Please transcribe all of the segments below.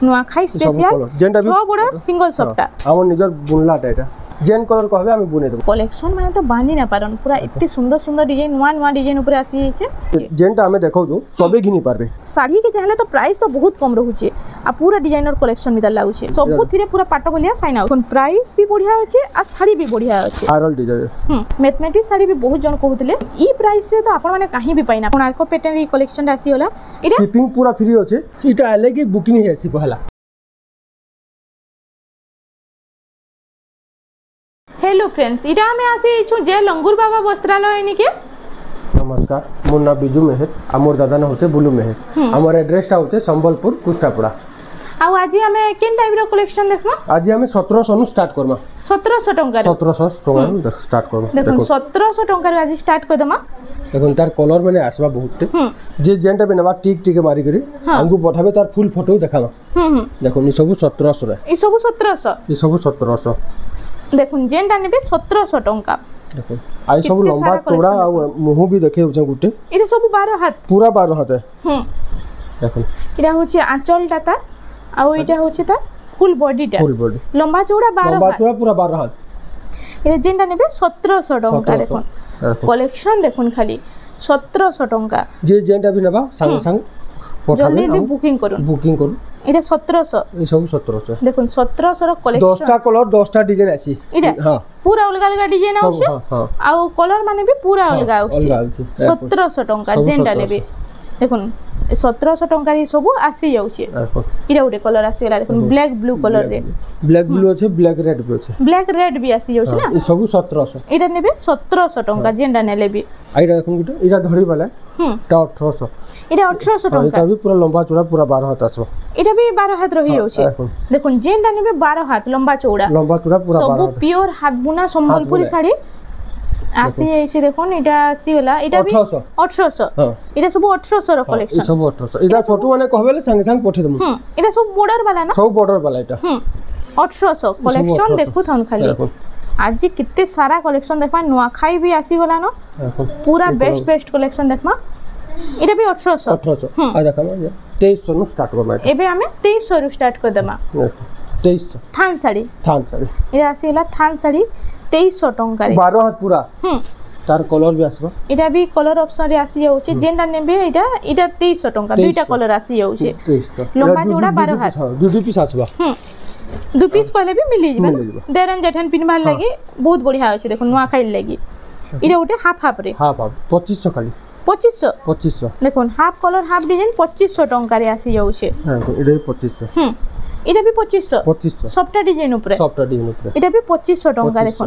Nuakhai special छो border single सपटा हमर निजर बुनलाटा एटा जेन कलर कहबे हम बुने देबो कलेक्शन माने तो बानी ना पारन पूरा इत्ते सुंदर सुंदर डिजाइन नुआ डिजाइन ऊपर आसी छै जेनटा हमें देखौ छु सबे घिनी पारबे साड़ी के चाहले तो प्राइस तो बहुत कम रहू छै आ पूरा डिजाइनर कलेक्शन मिदर लागू छै सब थिरे पूरा पाटो बलिया साइन आउट प्राइस भी बढ़िया छै आ साड़ी भी बढ़िया छै आरल डिजाइन मैथमेटिक्स साड़ी भी बहुत जन कहउतले ई प्राइस से तो आपण माने कहीं भी पाइना कोणार्क पैटर्न री कलेक्शन आसी होला इटा शिपिंग पूरा फ्री होचे इटा आले की बुकिंग है सी पहला हेलो फ्रेंड्स इटा में आसी छु जे लंगूर बाबा वस्त्रालय इनी के नमस्कार मोर नाम बिजू मेहर आ मोर दादा ना होचे बुलू मेहर हमर एड्रेस टा होचे संबलपुर कुष्टापुरा आ आज हमें केन टाइप रो कलेक्शन देखमा आज हमें 1700 नु स्टार्ट करमा 1700 टंका 1700 टंका स्टार्ट करमा देखो 1700 टंका रो आज स्टार्ट कर दमा देखो तार कलर माने आसबा बहुत जे जेंटा पे नबा टिक टिक मारी करी हमको पठाबे तार फुल फोटो देखाबा देखो नि सब 1700 रे ई सब 1700 ई सब 1700 देखो जेंटा नेबे 1700 टंका देखो आई सब लंबा चौड़ा आ मुंह भी देखे होचे गुटे इरे सब 12 हाथ पूरा 12 हाथ है देखो इरा होचे आंचल टाटा आ इटा होचे ता फुल बॉडी लंबा चौड़ा 12 पूरा 12 हाथ इरे जेंटा नेबे 1700 टंका देखो कलेक्शन देखुन खाली 1700 टंका जे जेंटा भी नबा संग संग जल्दी भी बुकिंग करू इटा 1700 ई सब 1700 देखो 1700 रो कलेक्शन 10 टा कलर 10 टा डिजाइन आसी हां पूरा अलग अलग डिजाइन आउछे आ कलर माने भी पूरा अलग आउछे 1700 टंका जेंटा नेबे देखुन 1700 टंका री सब आसी जाउछे इरा उडे कलर आसी गेला देखुन ब्लैक ब्लू कलर रे ब्लैक ब्लू আছে ब्लैक रेड भी আছে ब्लैक रेड भी आसी जाउछे ना ई सब 1700 इरा नेबे 1700 टंका जेंटा नेले भी आइरा देखुन गुटे इरा धड़ी वाला टा 1800 इरा 1800 टंका इटा भी पूरा लंबा चौड़ा पूरा 12 हाथ आसबो इटा भी 12 हाथ रही जाउछे देखुन जेंटा नेबे 12 हाथ लंबा चौड़ा पूरा 12 सब प्योर हाथ बुना संबलपुरी साड़ी आसी एसी देखोन इटा आसी होला इटा भी 1800 हां इटा सब 1800 रो कलेक्शन सब 1800 इटा फोटो माने कहबेले संग संग पठे दम इटा सब बॉर्डर वाला ना सब बॉर्डर वाला इटा 1800 कलेक्शन देखु थन खाली आज कितने सारा कलेक्शन देखमा नुआखाई भी आसी गला न पूरा बेस्ट कलेक्शन देखमा इटा भी 1800 आ देखमा 2300 नु स्टार्ट करमा एबे हमें 2300 रू स्टार्ट कर देमा 2300 थान साड़ी इटा आसी होला थान साड़ी 2300 टंका रे 12 हाथ पूरा तार कलर भी आसबा इटा भी कलर ऑप्शन रे आसी जाउचे जेंडा नेबे इटा 2300 टंका दुईटा कलर आसी जाउचे 2300 लंबा चौड़ा 12 हाथ दू पीस आसबा दू पीस कहले भी मिली जबा देरन जेठन पिनबार लागि बहुत बढ़िया होचे देखो नुआ खाइल लागि इटा उटे हाफ रे हाफ 2500 खाली 2500 देखो हाफ कलर हाफ डिजाइन 2500 टंका रे आसी जाउचे हां इटा 2500 इटा भी 2500 सबटा डिजाइन ऊपर इटा भी 2500 टंका देखो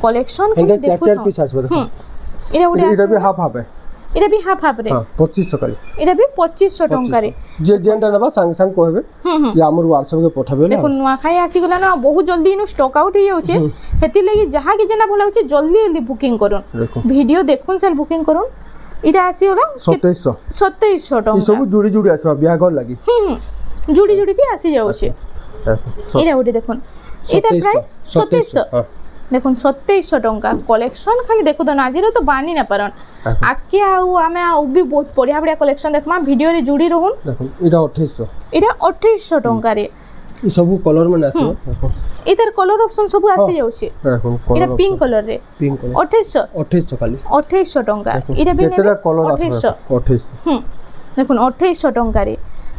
कलेक्शन के देखो चार पीस आसबो देखो इटा उटे इटा भी हाफ है इटा भी हाफ रे हां 2500 खाली इटा भी 2500 टंका रे जे जेंटा नबा संग संग कहबे या हमर WhatsApp के पठाबे ना देखो नुआ खाई आसी गला ना बहुत जल्दी इनु स्टॉक आउट हो जाउचे हेति लागि जहा के जेना भला होचे जल्दी बुकिंग करूं वीडियो देखुन सेल बुकिंग करूं इटा आसी होला 2700 टंका ई सब जुड़ी आसबा बियाह घर लागि जुड़ी भी आसी जाउचे इटा उडे देखुन इटा प्राइस 2700 देखुन 2700 टंका कलेक्शन खाली देखो तो नाजिरो तो बानी ना परन आके आउ हमें भी बहुत बढ़िया कलेक्शन देखमा वीडियो रे जुड़ी रहून देखो इटा 2800 टंका रे ई सब कलर में आसी देखो इधर कलर ऑप्शन सब आसी जाउचे देखो इटा पिंक कलर रे 2800 खाली 2800 टंका इटा भी केतरा कलर आसी 2800 देखुन 2800 टंका रे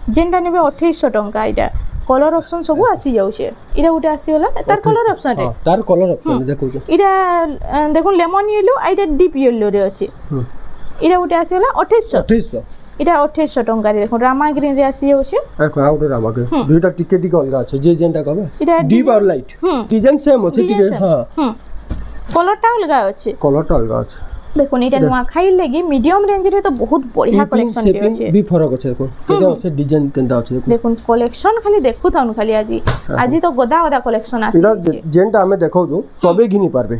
जेंटा नेबे 2800 टंका इटा कलर ऑप्शन सब आसी जाउचे इरा उटे आसी होला तार कलर ऑप्शन रे तार कलर ऑप्शन देखो इरा देखो लेमन येलो आइटा डीप येलो रे अछि इरा उटे आसी होला 2800 इटा 2800 टंका रे देखो रामा ग्रीन रे आसी जाउचे देखो आउट रामा ग्रीन दुईटा टिके अलगा अछि जे जेंटा कहबे डीप और लाइट डिजाइन सेम अछि टिके हां कलरटा अलगा अछि देखो इटा नुआ खाई लगी मीडियम रेंज रे तो बहुत बढ़िया कलेक्शन रे अछि भी फरक अछि देखो केटा अछि डिजाइन केटा अछि देखो कलेक्शन खाली देखु थानु खाली आज तो गदा कलेक्शन आसी इरा जेंटा हमें देखौ छु सबे घिनी पारबे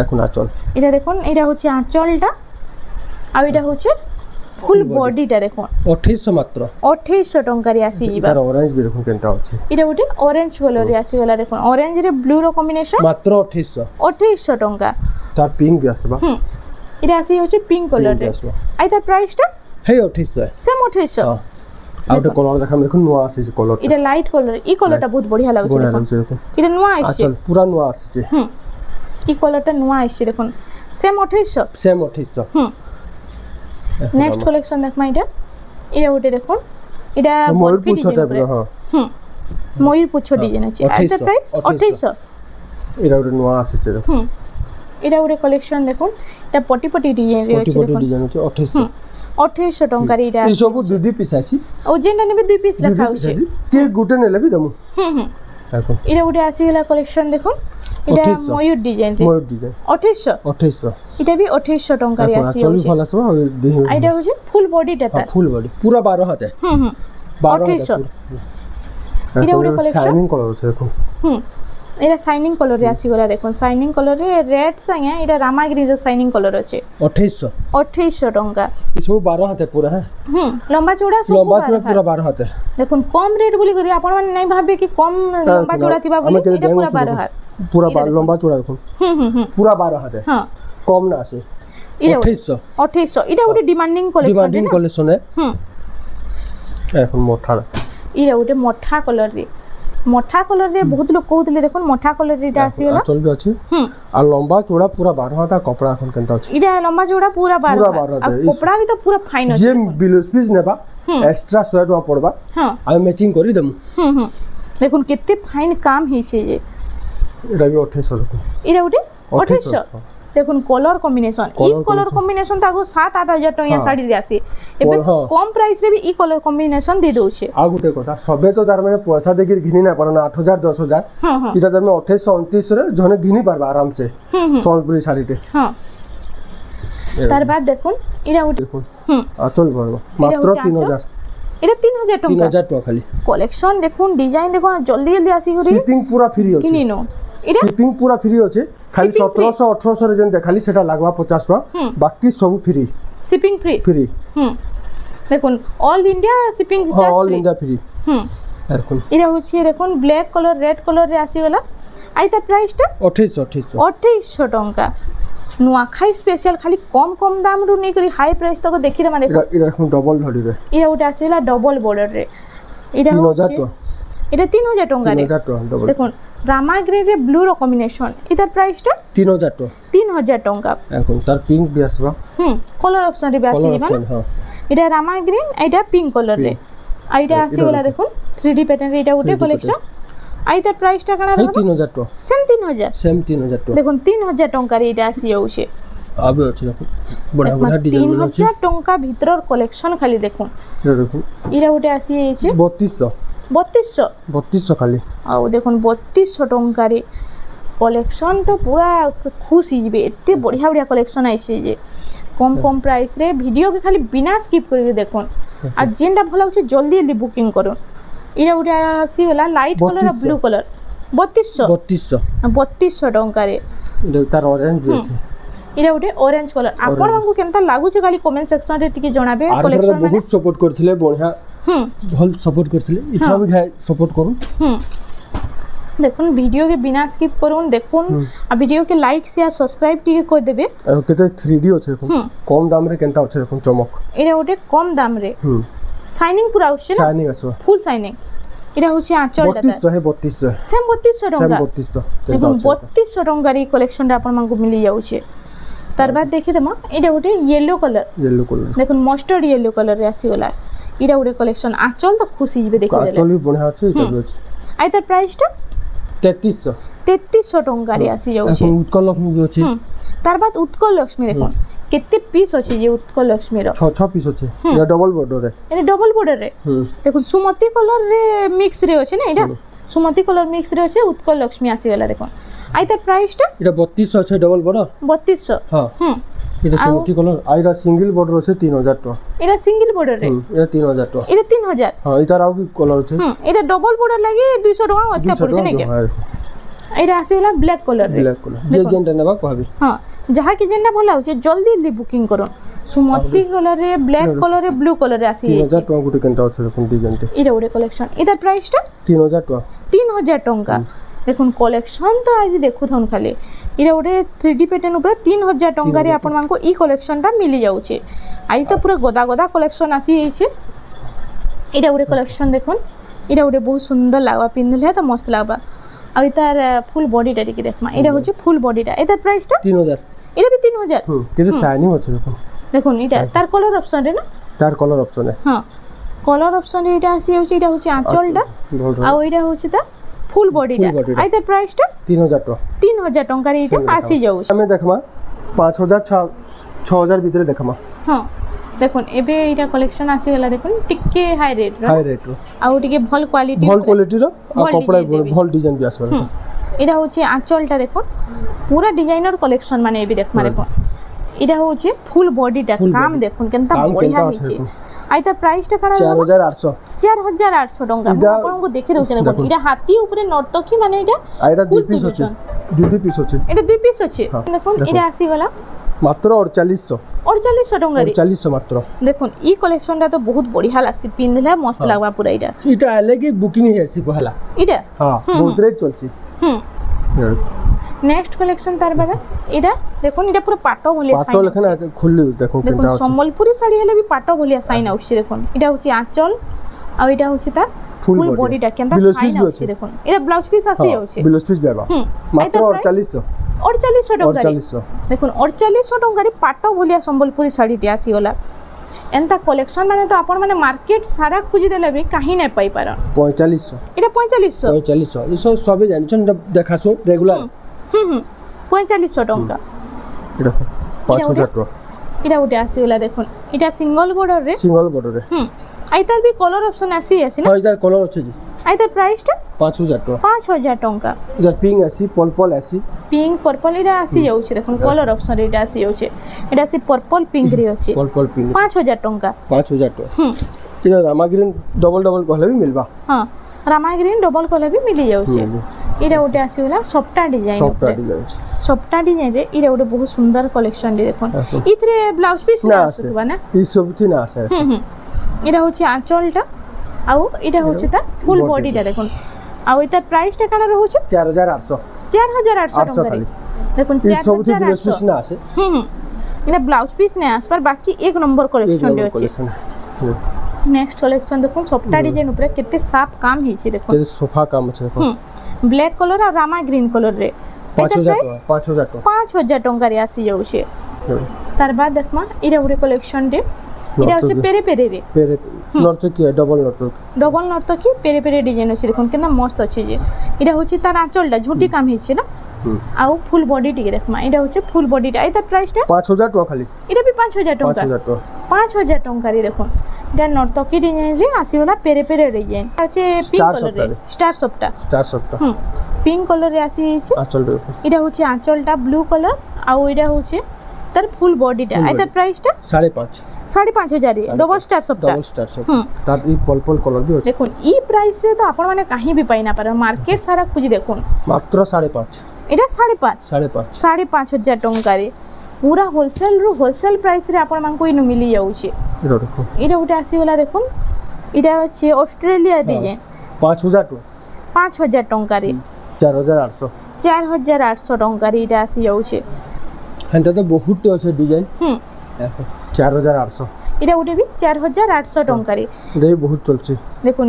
एखुन आचल इरा देखो इरा होछि आचलटा आ इटा होछि फुल बॉडीटा देखो 2800 मात्र 2800 टंका रे आसी जिबा तार ऑरेंज भी देखो केटा अछि इरा उटे ऑरेंज कलर रे आसी गला देखो ऑरेंज रे ब्लू रो कॉम्बिनेशन मात्र 2800 टंका तार पिंक भी आसबा इरा आसी होछि पिंक कलर रे आई तार प्राइस टा हे 2800 सेम 2800 ଆଉ ଗୋଟେ କଲର ଦେଖାମ ଦେଖୁନ ନୂଆ ଆସିଛି କଲର এটা লাইট কলর ই কলরটা বহুত বঢ়িয়া লাগুছে বঢ়িয়া দেখুন ଲାଗୁଛି ଦେଖୁন এটা নয়া আসছে ଆଚଲ ପୁରା ନୂଆ ଆସିଛି ই কলরটা নয়া আসছে দেখুন সেম 2800 ସେମ୍ 2800 নেক্সট কালেকশন দেখমা এটা ওটা দেখুন এটা ময়ূর পুচ্ছ টাইপର ହଁ ময়ূর পুচ্ছ ডিজাইন আছে এট দ্য প্রাইস 2800 এটা ଗୋଟେ ନୂଆ ଆସିଛି ଦେଖୁন এটা ওটা কালেকশন দেখুন এটা পটি পটি ডিজাইন রে আছে পটি ডিজাইন আছে 2800 2800 টঙ্কার এটা এই সব দুই পিস আসি ও যেটা নেবে দুই পিস লেখা আছে কে গুটে নেলে বি দমু দেখুন এটা ওটা আসি গলা কালেকশন দেখুন এটা ময়ূর ডিজাইন রে ময়ূর ডিজাইন 2800 এটা বি 2800 টঙ্কার আসি চলি ভাল আসবা এটা হচ্ছে ফুল বডিটা তার ফুল বডি পুরা 12 হাতে 2800 এটা ওটা কালেকশন শাইনিং কলর আছে দেখুন এটা শাইনিং কলর রে আসি গলা দেখুন শাইনিং কলর রে রেড সাঙ্গে এটা রামাগ্রি র শাইনিং কলর আছে 2800 টঙ্কা এই সব 12 হাতে পুরা হ্যাঁ লম্বা চৌড়া সব পুরা 12 হাতে দেখুন কম রেট বলি করি আপন মানে নাই ভাবে কি কম লম্বা চৌড়া থিবা বলি এটা পুরা 12 হাত পুরা লম্বা চৌড়া দেখুন পুরা 12 হাতে হ্যাঁ কম না আছে 2800 এটা ওটা ডিমান্ডিং কালেকশন এখন মোটা এটা ওটা মঠা কলর রে মঠা কলর রে বহুত লোক কହୁଥିଲେ দেখুন মঠা কলর রে এটা আসিগলা চলবে আছে আর লম্বা চৌড়া পুরা 12 হাতা কপড়া এখন কেনতা আছে এটা লম্বা চৌড়া পুরা 12 আর কপড়া भी তো পুরা ফাইন আছে যে ব্লাউজ পিস নেবা এক্সট্রা 100 টাকা পড়বা হ্যাঁ আমি ম্যাচিং করি দেমু দেখুন কেতে ফাইন কাম হইছে যে এটা भी 2800 টাকা এটা ওটা 2800 দেখুন কলর কম্বিনেশন ই কলর কম্বিনেশন তাগো 7-8000 টাকা শাড়ি রে আসে এবে কম প্রাইস রে भी ই কলর কম্বিনেশন দে দউছে आ गुटे কথা সবে তো তার মানে পয়সা দেখি ঘিনি না পারে না 8000 10000 এটা তুমি 2800 2900 রে জনে ঘিনি পারবা আরাম সে সম্বলপুরি শাড়িতে হ্যাঁ তার বাদ দেখুন এটা দেখুন চল বলবো মাত্র 3000 এটা 3000 টাকা 3000 টাকা খালি কালেকশন দেখুন ডিজাইন দেখুন জলদি জলদি আসি করি শিপিং পুরা ফ্রি আছে কিনিনো এটা শিপিং পুরা ফ্রি আছে খালি 1700 1800 রে যেন দেখালি সেটা লাগবা 50 টাকা বাকি সব ফ্রি শিপিং ফ্রি দেখুন all India shipping charge all India free দেখুন এটা হচ্ছে দেখুন ব্ল্যাক কালার রেড কালার রে আসি গলা আই তার প্রাইসটা 2800 টাকা নুয়াখাই স্পেশাল খালি কম কম দাম রু নেই করি হাই প্রাইস তক দেখি দে মানে এটা এখন ডবল ধরি রে এটা ওটা আসিলা ডবল বর্ডার রে এটা 3000 টাকা এটা 3000 টাকা রে 3000 টাকা ডবল দেখুন রামা গ্রে রে ব্লু র কম্বিনেশন এটার প্রাইসটা 3000 টাকা 3000 টাকা এখন তার পিঙ্ক বি আসবা কলার অপশন রে আসি দিবা হ্যাঁ এটা রামা গ্রিন এটা পিঙ্ক কালার রে আইটা আসি গলা দেখুন 3D প্যাটার্ন রে এটা ওটা কালেকশন আইতার প্রাইসটা কানা রে 3000 টাকা সেম 3000 টাকা দেখুন 3000 টাকা রে এটা আসি যাউছে আবে আছে দেখুন বড়া বড়া ডিজাইন গুলো আছে 3000 টাকা ভিতরর কালেকশন খালি দেখুন এটা দেখুন এটা ওটা আসি যাইছে 3200 খালি আও দেখুন 3200 টাকা রে কালেকশন তো পুরা খুশি যাবে এতে বড়িয়া বড়িয়া কালেকশন আইছে যে কম কম প্রাইস রে ভিডিও के খালি বিনা স্কিপ করি দেখুন আর যেটা ভালো হচ্ছে জলদি জলদি বুকিং করুন এটা ওটা আসি গলা লাইট কালার আর ব্লু কালার 3200 টাকা রে এটা তার অরেঞ্জ আছে এটা ওটা অরেঞ্জ কালার আপনাଙ୍କୁ কেনতা লাগুছে খালি কমেন্ট সেকশন রে টিকে জଣାবে কালেকশন বহুত সপোর্ট করছিলে বঢ়িয়া ভাল সপোর্ট করছিলে ইথা भी সপোর্ট করুন দেখুন ভিডিও के बिना स्किप করুন দেখুন আর ভিডিও के লাইক শেয়ার সাবস্ক্রাইব টিকে করে দেবে আর কেতে 3D আছে দেখুন কম দাম রে কেনতা আছে দেখুন চমক এটা ওটা কম দাম রে শাইনিং পুরা হচ্ছে না শাইনিং আছে ফুল শাইনিং এটা হচ্ছে আঁচলটা 3200 সেম 3200 টাকা সেম 3200 দেখুন 3200 টাকার এই কালেকশনটা আপনাদের মিলি যাচ্ছে তার বাদ দেখি দেমা এটা ওটা ইয়েলো কালার দেখুন মাস্টার্ড ইয়েলো কালার রে আসি গলা এটা ওটা কালেকশন আঁচল তো খুশি যাবে দেখি দেলে আঁচল বঢ়িয়া আছে এটা আছে আই তার প্রাইসটা 3300 টাকা রে আসি যাচ্ছে এখন উৎকল লক্ষ্মী আছে তার বাদ উৎকল লক্ষ্মী দেখুন কেতে পিস আছে যে উৎকল লক্ষ্মী র 6 পিস আছে এটা ডবল বর্ডার রে এটা ডবল বর্ডার রে দেখুন সুমতি কালার রে মিক্স রে আছে না এটা সুমতি কালার মিক্স রে আছে উৎকল লক্ষ্মী আসি গলা দেখুন আই তার প্রাইসটা এটা 3200 আছে ডবল বর্ডার 3200 হ্যাঁ এটা সুমতি কালার আইরা সিঙ্গেল বর্ডার আছে 3000 টাকা এটা সিঙ্গেল বর্ডার রে এটা 3000 টাকা এটা 3000 হ্যাঁ এটা আউ কি কালার আছে এটা ডবল বর্ডার লাগি 200 টাকা অত্যা পড়ছে নাকি এটা আসি গলা ব্ল্যাক কালার রে ব্ল্যাক কালার যে যেনটা নেবা কইবি হ্যাঁ যাহা কি যেনটা ভালো হচ্ছে জলদি জলদি বুকিং করুন সুমতি কালার রে ব্ল্যাক কালার রে ব্লু কালার রে আসি 3000 টাকা গুটি কেনটা আছে দেখুন ডিজাইনটা এটা ওরে কালেকশন এটার প্রাইসটা 3000 টাকা 3000 টাকা দেখুন কালেকশন তো আজ দেখুথন খালি এটা ওরে 3D প্যাটার্ন উপরে 3000 টাকা রে আপনাଙ୍କୁ ই কালেকশনটা মিলি যাচ্ছে আই তো পুরো গদা গদা কালেকশন আসি যাইছে এটা গোটে কলেকশন দেখুন এটা গোটে বহুত সুন্দর লাগবা পিন্ধলে তো মস্ত লাগবা আর তার ফুল বডিটা টিকে দেখমা এটা হচ্ছে ফুল বডিটা এটার প্রাইসটা 3000 এটা বি 3000 কিন্তু শাইনিং আছে দেখুন এটা তার কলর অপশন রে না তার কলর অপশন হ্যাঁ কলর অপশন এটা আসি হচ্ছে এটা হচ্ছে আঁচলটা আর এটা হচ্ছে তা ফুল বডিটা আর তার প্রাইসটা 3000 টাকা 3000 টাকার এটা আসি যাଉଛି আমি দেখমা 5000 6000 ভিতরে দেখমা হ্যাঁ দেখুন এবে এটা কালেকশন আসি গলা দেখুন টিকে হাই রেট র আর টিকে ভাল কোয়ালিটি র আর কপড়া ভাল ডিজাইন বি আসবে এটা হচ্ছে আঁচলটা দেখুন পুরা ডিজাইনার কালেকশন মানে এবে দেখমা দেখুন এটা হচ্ছে ফুল বডিটা কাম দেখুন কেনতা বঢ়িয়া হইছে আইতা প্রাইসটা কারা 4800 4800 টাকা আপনাকে দেখে দউছেন দেখুন এটা হাতি উপরে নর্তকী মানে এটা আইটা দুই পিস আছে এটা দুই পিস আছে দেখুন এটা আসি গলা মাত্র 4800 টাকা 4800 মাত্র দেখুন ই কালেকশনটা তো বহুত বঢ়িয়া লাগছে পিনলে মস্ত লাগবা পুরা এটা আলেগে বুকিং হে আছে পহলা এটা হ্যাঁ বহুত রেট চলছে নেক্সট কালেকশন তার বাদে এটা দেখুন এটা পুরো পাটো ভলিয়া সাইন পাটো লেখনা খুললি দেখো কেনটা আছে সম্বলপুরি শাড়ি হলে বি পাটো ভলিয়া সাইন আউছে দেখুন এটা হচ্ছে আঁচল আর এটা হচ্ছে তার ফুল বডিটা কেনটা সাইন আউছে দেখুন এটা ব্লাউজ পিস আসি আউছে ব্লাউজ পিস বাবা মাত্র 4800 টাকা দেখুন 4800 টাকার পাটো ভলিয়া সম্বলপুরি শাড়িটি আসি গলা এন্তা কালেকশন মানে তো আপন মানে মার্কেট সারা খুঁজি দেলে বি কাহি নাই পাই পারন 4500 এটা 4500 এই সবে জানিছেন দেখাছো রেগুলার 4500 টাকা এটা 5000 টাকা এটা ওটা আসি গলা দেখুন এটা সিঙ্গল বর্ডার রে আইতার বি কলর অপশন আসি আছে না আইতার কলর আছে জি আইতার প্রাইসটা 5000 টাকা 5000 টাকা ইদার পিঙ্ক আসি পর্পল আসি পিঙ্ক পর্পল এটা আসি যাচ্ছে দেখুন কলর অপশন এটা আসি যাচ্ছে এটা আসি পর্পল পিঙ্ক রে আছে পর্পল পিঙ্ক 5000 টাকা 5000 টাকা এটা রামা গ্রিন ডবল কলে भी मिलबा हां रामा ग्रीन डबल कलर भी मिली जाउछे एटा ओटे आसीला सफ्टा डिजाइन सफ्टा डिजाइन रे एटा ओटे बहुत सुंदर कलेक्शन रे देखोन इथरे ब्लाउज पीस ना आसुबा ना ई सब थी ना आसे एटा होचे आंचलटा आउ एटा होचे ता फुल बॉडीटा देखोन आउ एटा प्राइसटा काना रहउछे 4800 टाका देखोन 4800 ई सब थी ब्लाउज पीस ना आसे एटा ब्लाउज पीस ने आसपर बाकी एक नंबर कलेक्शन रे अछि नेक्स्ट कलेक्शन देखो सफ्टा डिजाइन ऊपर केते साफ काम हिची देखो केते सोफा काम छै देखो ब्लैक कलर और रामा ग्रीन कलर रे 5000 टंका रे आसी जाउ छे तार बाद देखमा इरा उरे कलेक्शन रे इरा होचे पेरे रे नॉर्थ की डबल नॉर्थ की पेरे डिजाइन अछि देखो केना मस्त अछि जे इरा होचे तार आंचलटा झूठी काम हिची ना आउ फुल बॉडी टिके देखमा इरा होचे फुल बॉडीटा आइ तार प्राइसटा 5000 टका खाली इरा भी 5000 टका 5000 टका रे देखो এটা নর্তকী ডিজাইন রে আসিওলা পেরে ডিজাইন আছে পিঙ্ক কালার রে স্টার সফটা পিঙ্ক কালার রে আসিছে আঁচল এটা হচ্ছে আঁচলটা ব্লু কালার আর এটা হচ্ছে তার ফুল বডিটা এটার প্রাইসটা 5500 রে ডবল স্টার সফটা তার এই পর্পল কালার भी আছে দেখুন এই প্রাইস রে তো আপন মানে কাহি भी পাই না পারে মার্কেট সারা খুঁজি দেখুন মাত্র 5.5 এটা 5.5 টাকা রে पूरा होलसेल प्राइस रे आपण मानको इनु मिली जाउछे एटा उठे आसी गला देखुन एटा होचे ऑस्ट्रेलिया डिजाइन 5000 टंका रे 4800 टंका रे एटा आसी जाउछे हंता तो बहुत আছে डिजाइन 4800 एटा उठे भी 4800 टंका रे एटा बहुत चलছে देखुन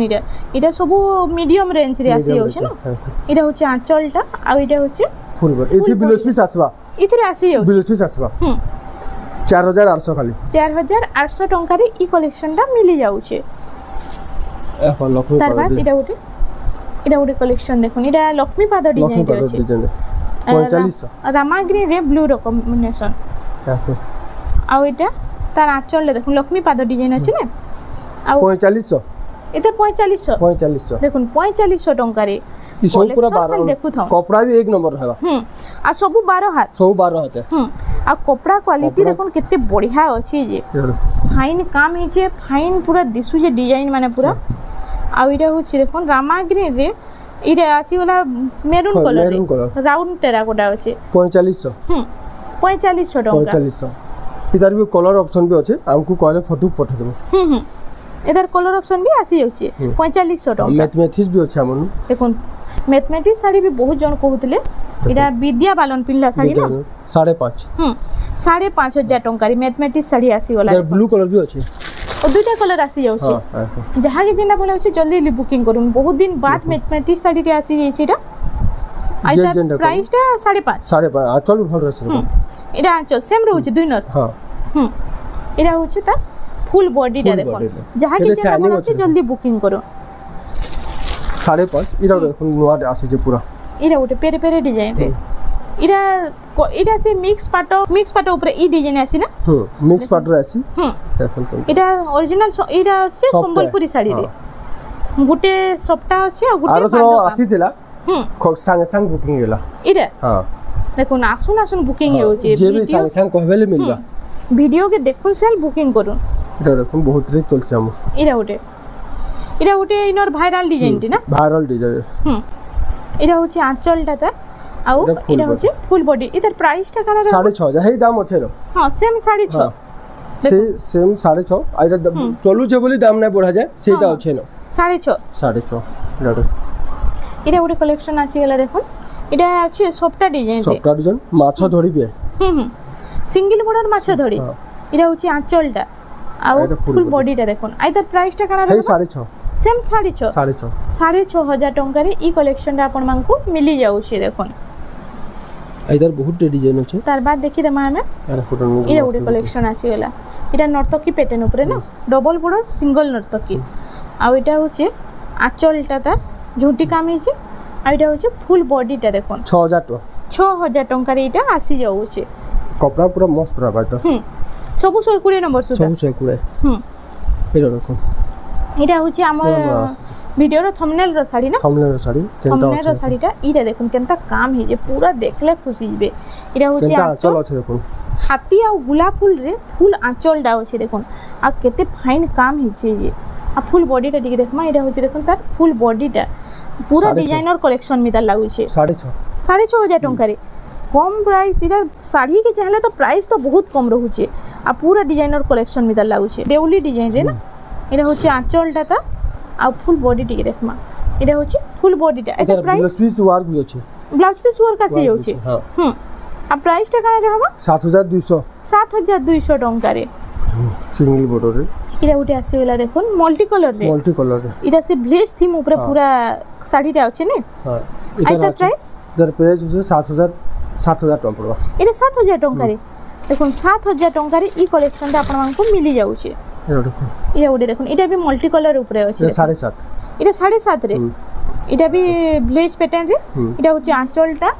एटा सब मीडियम रेंज रे आसी जाउछे ना एटा होचे आंचलटा आ एटा होचे फुल बॉडी एथि ब्लाउज पीस आसबा इथरे आसी जाउ ब्लाउज पीस आसबा 4800 खाली 4800 टंका रे ई कलेक्शनटा मिली जाउछे এখন লক্ষ্মী তার বাদ এটা ওটে কলেকশন দেখুন এটা লক্ষ্মী পাদ ডিজাইন আছে 4500 রামা গ্রিন রে ব্লু র কম্বিনেশন আর এটা তার আঁচলটা দেখুন লক্ষ্মী পাদ ডিজাইন আছে না আর 4500 এটা 4500 দেখুন 4500 টঙ্কা রে ई सब पूरा 12 कपड़ा भी एक नंबर रहबा आ सब 12 हाथ आ कपड़ा क्वालिटी देखुन केते बढ़िया अछि जे फाइन काम हे जे फाइन पूरा दिसु जे डिजाइन माने पूरा आ इरा होछि देखुन रामा ग्रीन रे इरा आसी वाला मेरून कलर राउंड टेराकोटा अछि 4500 4500 टका 4500 इधर भी कलर ऑप्शन भी अछि हमकु कहले फोटो पठा देबो इधर कलर ऑप्शन भी आसी जाउछि 4500 टका मैथमेटिक्स भी अछि हमनु देखुन मैथमेटिक्स साड़ी भी बहुत जन कहउतले इरा विद्या बालन पिल्ला साड़ी ना 5.5 5500 टका रे मैथमेटिक्स साड़ी आसी वाला इधर ब्लू कलर भी अछि और दुईटा कलर आसी जाउछे जहाँ के जेना बोले होचे जल्दी बुकिंग करूँ बहुत दिन बाद मैथमेटिक्स साड़ी टे आसी जाइछे एटा आइता प्राइस टा 5.5 आंचल भी भल रहছে एटा आंचल सेम रहउचे दुई नट हां एटा होचे ता फुल बॉडी टा देखो जहाँ के जेना बोले होचे जल्दी बुकिंग करो 5.5 इरा देखो नुआ आसी जे पूरा इरा गोटे पेरे पेरे डिजाइन रे इरा से मिक्स पाटो ऊपर ई डिजाइन आसी ना मिक्स पाटो आसी देखो इरा ओरिजिनल इरा से संबलपुरी साड़ी रे गुटे सप्ताह अछि आ गुटे आरो तो आसी दिला संग संग बुकिंग गेला इरा हां देखो आसुन बुकिंग होचे जे भी संग संग कहबेले मिलबा वीडियो के देखुन सेल बुकिंग करूँ इरा देखो बहुत रे चलছে हमर इरा गोटे इनर भाइराल डिजाइन टी ना भाइराल डिजाइन इरा होचे आंचलटा ता आउ इरा होचे फुल बॉडी इधर प्राइस टा काना 6.5 हेई दाम अछि रो हां सेम 6.5 से सेम 6.5 आइरा चलु जे बोली दाम नै बढ़ा जाय सेटा अछि न 6.5 लडो इरा गोटे कलेक्शन आसी गेला देखो इरा अछि सफ्टा डिजाइन माछा धड़ी बे सिंगल बॉर्डर माछा धड़ी इरा होचे आंचलटा आउ फुल बॉडी टा देखो आइदर प्राइस टा काना हेई 6.5 सेम 6.5 टंका रे ई कलेक्शन आपण मानकू मिली जाउछी देखोन इधर बहुत डिजाइन अछि तार बाद देखि दमा हमें इरा उडे कलेक्शन आसी गेला इरा नर्तकी पैटर्न ऊपर ना डबल बॉर्डर सिंगल नर्तकी आ इटा होचे आंचलटा ता झुंटी काम हिचे आ इटा होचे फुल बॉडी टा देखोन 6000 टंका रे इटा आसी जाउछे कपड़ा पूरा मस्त रहबा त सब 120 नंबर सुधा सब 120 इरा देखो इटा होची हमर वीडियो रो थंबनेल रो साड़ी ना थंबनेल रो साड़ीटा इरा देखुन केनता काम हे जे पूरा देखले खुशी जबे इरा होची आंचल अछि देखुन हाथी आ गुलाब फूल रे फुल आंचल डा अछि देखुन आ केते फाइन काम हिचे जे आ फुल बॉडी टा दिखे देखमा इरा होची देखुन तार फुल बॉडी टा पूरा डिजाइनर कलेक्शन मिता लागु छे 6.5 टंका रे कम प्राइस इरा साड़ी के चाहले तो प्राइस तो बहुत कम रहू छे आ पूरा डिजाइनर कलेक्शन मिता लागु छे देउली डिजाइन रे ना इरा होची आंचलटा ता आ फुल बॉडी टिके देखमा इरा होची फुल बॉडीटा एटा प्राइस ब्लाउज वर्क भी अछि ब्लाउज पीस वर्क आसी जाउची आ प्राइस टा काना रहबा 7200 टंका रे सिंगल बॉर्डर रे इरा उठे आसी गेला देखुन मल्टी कलर रे इरा से ब्लेज थीम ऊपर पूरा साड़ीटा अछि ने हां इटा प्राइस दर प्राइस 7000 टंका पड़बा इरा 7000 टंका रे देखुन 7000 टंका रे ई कलेक्शन टा आपण मानकू मिली जाउची इरा उडे देखुन इटा भी मल्टी कलर ऊपर अछि 7.5 इटा 7.5 रे इटा भी ब्लेज पैटर्न रे इटा होची आंचलटा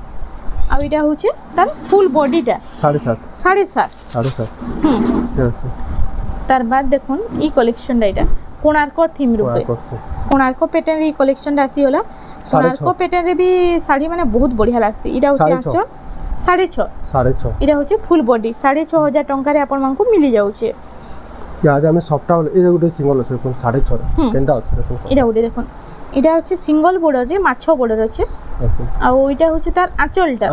आ इटा होची तार फुल बॉडीटा 7.5 तार बाद देखुन ई कलेक्शन डा इटा कोणार्क थीम रूपे कोणार्क पैटर्न रे कलेक्शन आसी होला कोणार्क पैटर्न रे भी साड़ी माने बहुत बढ़िया लागसी इटा होची आंचल 6.5 इटा होची फुल बॉडी 6.5 टंका रे आपण मानकू मिली जाउचे याद हमें सफ्टा इरा गुटे सिंगल अछि कोन 6.5 केनता अछि देखो इरा गुटे देखो इटा होची सिंगल बॉर्डर रे माछो बॉर्डर अछि आ इटा होची तार आंचलटा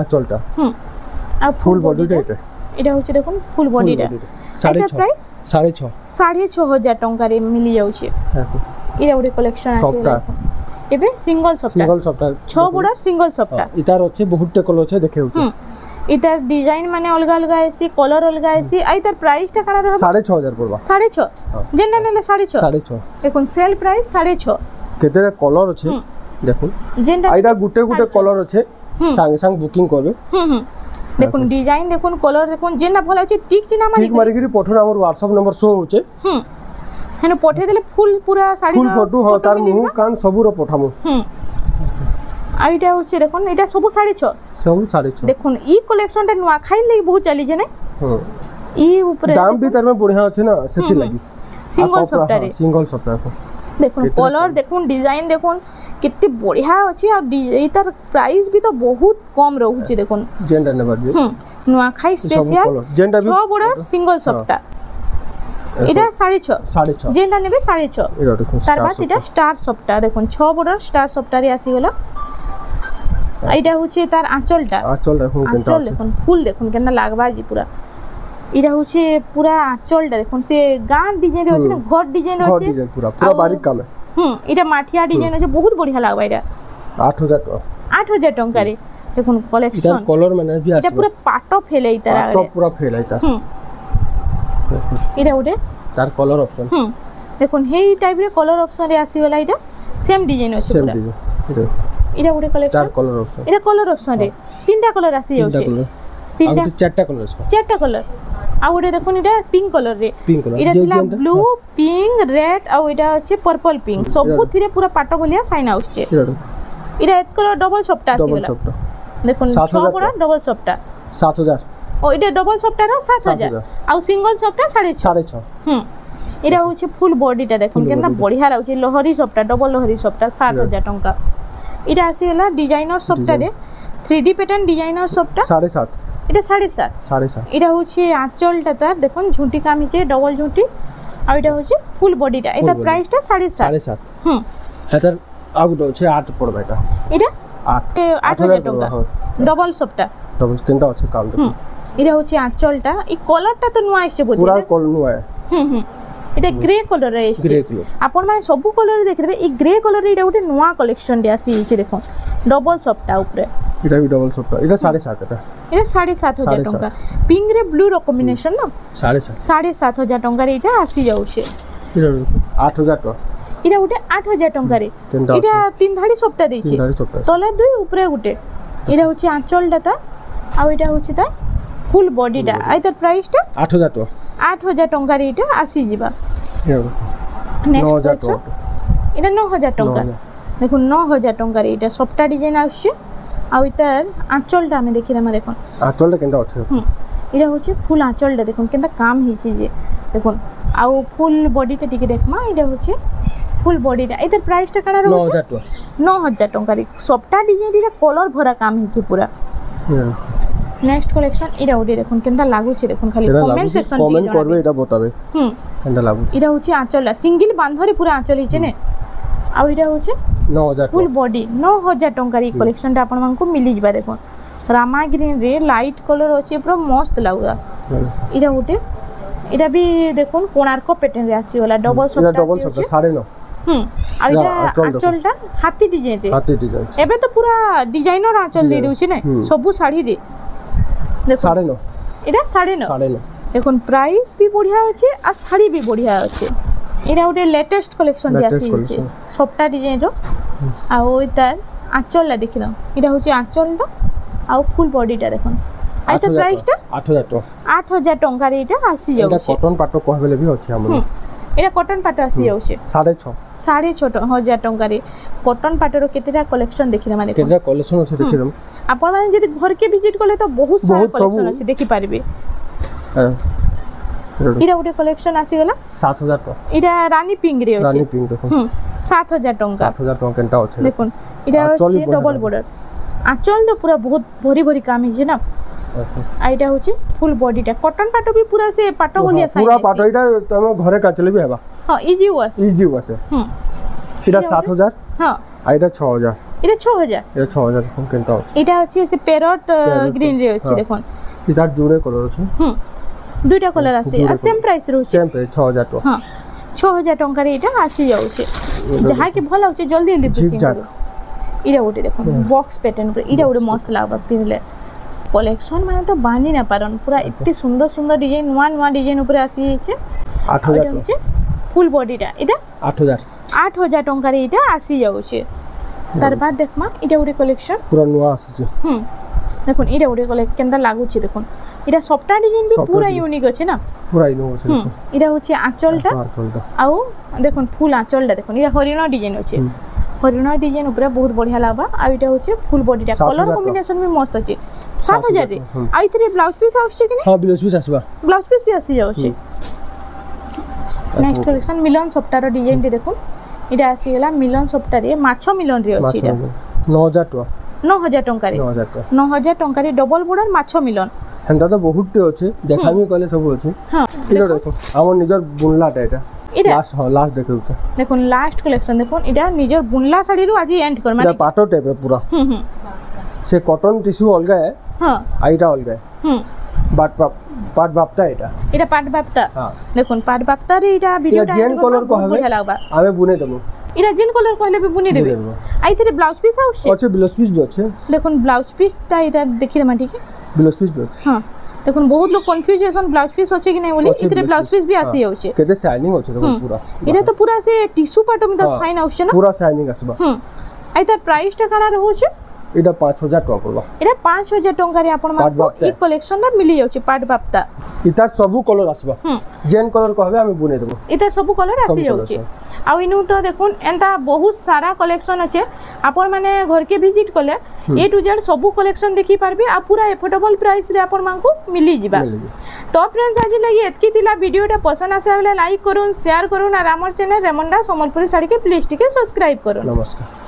आ फुल बॉडी टा इटा होची देखो फुल बॉडी टा 6.5 टंका रे मिली जाउची इरा गुटे कलेक्शन अछि एबे सिंगल सफ्टा 6 बॉर्डर सिंगल सफ्टा इतार अछि बहुत कलर अछि देखे होची इतार डिजाइन माने अलग ऐसी कलर अलग ऐसी आ इतार प्राइस टा काना रहबा 6.5 पड़बा 6.5 जेना नेले 6.5 देखुन सेल प्राइस 6.5 केते कलर अछि देखुन जेना आइडा गुटे कलर अछि संग संग बुकिंग करबे देखुन डिजाइन देखुन कलर देखुन जेना भल अछि टिक चिना माने टिक मारी गिरी पठन हमर WhatsApp नंबर शो होचे हेनो पठे देले फुल पूरा साड़ी फुल फोटो ह तार मुंह कान सबुरो पठामु आइटा होचे देखुन एटा सब 6.5 देखुन ई कलेक्शन टा नुआ खाइ लगी बहुत चली जे नै ई ऊपर दाम भी तार में बढ़िया अछि ना सेति लागि सिंगल सफ्टा को देखुन कलर देखुन डिजाइन देखुन कितनी बढ़िया अछि और एतार प्राइस भी तो बहुत कम रहू छी देखुन जेंडा नेबर जे नुआ खाइ स्पेशल जेंडा भी 6 बड़ा सिंगल सफ्टा इटा 6.5 जेंडा नेबे 6.5 इरा देखुन तार बाद इटा स्टार सफ्टा देखुन 6 बड़ा स्टार सफ्टा रे आसी गेला आइटा होचे तार आंचलटा देखुन केनता अछि देखुन फुल देखुन केना लागबा जी पूरा इरा होचे पूरा आंचलटा देखुन से गान डिजाइन होचे ना घर डिजाइन पूरा बारीक काम है इटा माठिया डिजाइन होचे बहुत बढ़िया लागबा इटा 8000 टंका रे देखुन कलेक्शन इटा कलर माने भी आसी इटा पूरा पाटो फेले इतार पाटो पूरा फेले इतार इरा उडे তার কলর অপশন দেখুন হেই টাইপরে কলর অপশন রে আসিগলা এটা সেম ডিজাইন আছে সেম পুরা ডিজাইন এটা এটা গুটে কালেকশন তার কলর অপশন এটা কলর অপশন রে তিনটা কলর আসি তিনটা যাচ্ছে কলর তিনটা আর চারটা কলর আছে চারটা কলর আর ওটা দেখুন এটা পিঙ্ক কলর রে পিঙ্ক কলর এটা ଥିଲା ব্লু পিঙ্ক রেড আর এটা আছে পার্পল পিঙ্ক ସବୁଥିରେ পুরা পাট ভলিয়া সাইন আউছে এটা এত কলর ডবল সফট ডবল আসিগলা সফট দেখুন সবটা ডবল সফটটা 7000 ও এটা ডবল সফটটার 7000 আর সিঙ্গল সফটটা 6.5 6.5 এটা হচ্ছে ফুল বডিটা দেখুন কেনতা বঢ়িয়া লাগুছে লহরি সফটটা ডবল লহরি সফটটা 7000 টাকা এটা আসিগলা ডিজাইনার সফটটা রে 3D প্যাটার্ন ডিজাইনার সফটটা 7.5 এটা 7.5 এটা হচ্ছে আঁচলটা তার দেখুন ঝুঁটি কাম হিচে ডবল ঝুঁটি আর এটা হচ্ছে ফুল বডিটা এটা প্রাইসটা 7.5 এটার আগুটো আছে 8 পড়বে এটা এটা 8000 টাকা ডবল সফটটা ডবল কেনটা আছে কাম দেখুন এটা হচ্ছে আঁচলটা এই কলারটা তো নয়া আসছে বোধ পুরা কল নয়া এটা গ্রে কলর আসছে গ্রে কলর আপন মানে সবু কলর দেখিবে এই গ্রে কলর এটা গোটে নয়া কালেকশন ডে আসিছে দেখুন ডবল সফটটা উপরে এটা বি ডবল সফট এটা 7.5 এটা 7.5 টাকা পিঙ্ক রে ব্লু র কম্বিনেশন না 7.5 টাকার এটা আসি যাচ্ছে এটা 8000 টাকা এটা গোটে 8000 টাকারে এটা তিন ধাড়ি সফটটা দিয়েছে তলে দুই উপরে গোটে এটা হচ্ছে আঁচলটা তা আর এটা হচ্ছে তা ফুল বডিটা আর তার প্রাইসটা 8000 টাকা 8000 টাকারে এটা আসি যাবা নেক্সট 9000 টাকা এটা 9000 টাকা দেখুন 9000 টাকারে এটা সফটটা ডিজাইন আসছে আর তার আঁচলটা আমি দেখিলাম দেখুন আঁচলটা কেনটা আছে এটা হচ্ছে ফুল আঁচলটা দেখুন কেনতা কাম হইছে যে দেখুন আর ফুল বডিটা টিকে দেখমা এটা হচ্ছে ফুল বডিটা এটার প্রাইসটা কানা রয়েছে 9000 টাকার সবটা ডিজাইন এটা কলর ভরা কাম হইছে পুরা নেক্সট কালেকশন এটা ওডি দেখুন কেনতা লাগুছে দেখুন খালি কমেন্ট সেকশন কমেন্ট করবে এটা বতাবে কেনতা লাগুছে এটা হচ্ছে আঁচলটা সিঙ্গেল বান্ধরে পুরা আঁচল হইছে নে আর এটা হচ্ছে 9000 ফুল বডি 9000 টাকার এই কালেকশনটা আপন মানকু মিলি যাবা দেখুন রামা গ্রিন রে লাইট কলর আছে পুরো মস্ত লাগুলা এটা ওটে এটা বি দেখুন কোণার্ক প্যাটার্ন রে আসিওলা ডবল সফট এটা ডবল সফট 9.5 আর এটা আঁচলটা হাতি ডিজাইন রে এবে তো পুরা ডিজাইনার আঁচল দিয়ে দিউছি না সবু শাড়ি রে দেখুন 9.5 এটা 9.5 দেখুন প্রাইস বি বঢ়িয়া আছে আর শাড়ি বি বঢ়িয়া আছে এটা ওটে লেটেস্ট কালেকশন দিয়ে আসিছে সবটা ডিজাইন র আর ওই তার আঁচলটা দেখিলাম এটা হচ্ছে আঁচলটা আর ফুল বডিটা দেখুন আর এটা প্রাইসটা 8000 টাকার এটা আসি যাচ্ছে এটা কটন পাটো কহবেলে বি আছে আমন এটা কটন পাটো আসি যাচ্ছে 6.5 টাকার কটন পাটর কেতেটা কালেকশন দেখিলাম দেখুন কেতেটা কালেকশন আছে দেখিলাম আপন মানে যদি ঘরকে ভিজিট করলে তো বহুত সারা কালেকশন আছে দেখি পারবে এটা ওটা কালেকশন আসি গলা 7000 টাকা এটা রানী পিঙ্ক রে আছে রানী পিঙ্ক দেখুন 7000 টাকা 7000 টাকা কেনটা আছে দেখুন এটা হচ্ছে ডবল বর্ডার আঁচল তো পুরা বহুত ভরি ভরি কাম হইছে না আর এটা হচ্ছে ফুল বডিটা কটন পাটো বি পুরা সে পাটো বলিয়া সাইজ পুরা পাটো এটা তুমি ঘরে কাচলে বি হেবা হ্যাঁ ইজি ওয়াশ এটা 7000 হ্যাঁ আর এটা 6000 এটা 6000 এটা 6000 কোন কেনটা আছে এটা হচ্ছে সে প্যারট গ্রিন রে আছে দেখুন এটা জুড়ে কালার আছে দুইটা কালার আছে আর সেম প্রাইস রয়েছে সেম প্রাইস 6000 টাকা হ্যাঁ 6000 টাকার এটা আসি যাচ্ছে যাহা কি ভালো হচ্ছে জলদি জলদি বুকিং করো এটা ওটে দেখুন বক্স প্যাটার্ন করে এটা ওটে মস্ত লাগবা পিনলে কালেকশন মানে তো বানি না পারন পুরা এত সুন্দর সুন্দর ডিজাইন নয়া ডিজাইন উপরে আসি যাচ্ছে 8000 হচ্ছে ফুল বডিটা এটা 8000 টাকার এটা আসি যাচ্ছে তার বাদ দেখমা এটা ওটে কালেকশন পুরা নয়া আসছে দেখুন এটা ওটে কালেকশন কেনটা লাগুছে দেখুন এটা সফটটা ডিজাইন বি পুরা ইউনিক আছে না পুরা ইউনিক আছে এটা হচ্ছে আঁচলটা আও দেখুন ফুল আঁচলটা দেখুন এটা হরিণ ডিজাইন আছে হরিণ ডিজাইন উপরে বহুত বঢ়িয়া লাগবা আর এটা হচ্ছে ফুল বডিটা কলর কম্বিনেশন বি মস্ত আছে 7000 রে আর ইতরে ব্লাউজ পিস আসছে কি না হ্যাঁ ব্লাউজ পিস আসবা ব্লাউজ পিস বি আসি যাচ্ছে নেক্সট কালেকশন মিলন সফটটার ডিজাইন টি দেখুন এটা আসি গলা মিলন সফটটারে মাছ মিলন রে আছে এটা 9000 টাকা 9000 টাকারে 9000 টাকারে ডবল বর্ডার মাছ মিলন হেন্তা তো বহুতটি আছে দেখামি কলে সব আছে হ্যাঁ এটা দেখো আমার নিজের বুনলাটা এটা লাস্ট দেখাউছে দেখুন লাস্ট কালেকশন দেখুন এটা নিজের বুনলা শাড়ি রু আজি এন্ড কর মানে এটা পাটো টাইপ পুরা সে কটন টিস্যু অলগা হ্যাঁ আইটা অলগা পাট বাপটা এটা পাট বাপটা হ্যাঁ দেখুন পাট বাপটা রে এটা ভিডিওটা জেন কলর কো হবে আমি বুনে দেব এটা জেন কলর কইলে বি বুনে দেবে আইতরে ব্লাউজ পিস আছে ব্লাউজ পিস বি আছে দেখুন ব্লাউজ পিসটা এটা দেখিলে মা ঠিক ব্লাউজ পিস বি আছে হ্যাঁ देखो बहुत लोग कंफ्यूज हेसन ब्लाउज पीस अच्छे कि नहीं बोली इतरे ब्लाउज पीस भी आसी जाउछे केते शाइनिंग अछि देखो पूरा इरा तो पूरा से टिश्यू पाटो में तो शाइन आउछे ना पूरा शाइनिंग आसबा आई तार प्राइस टा काना रहउछे एटा 5000 टका पड़बा एटा 5000 टका रे आपण माको ई कलेक्शन ना मिली जाउछे पाट बाप्ता इतार सब कलर आसबा जेन कलर कहबे हम बुने देबो इतार सब कलर आसी जाउछे आ इनु तो देखुन एंता बहुत सारा कलेक्शन अच्छे आपण माने घर के विजिट कले ए टू जेड सब कलेक्शन देखि पारबे आ पूरा एफोर्डेबल प्राइस रे आपण मानको मिली जिबा तो फ्रेंड्स आज लगी एतकी थिला वीडियोटा पसंद आसे लाइक करूँ शेयर करूँ और आमर चैनल रेमंडा संबलपुरी साड़ी के प्लीज टिके सब्सक्राइब करूँ। नमस्कार।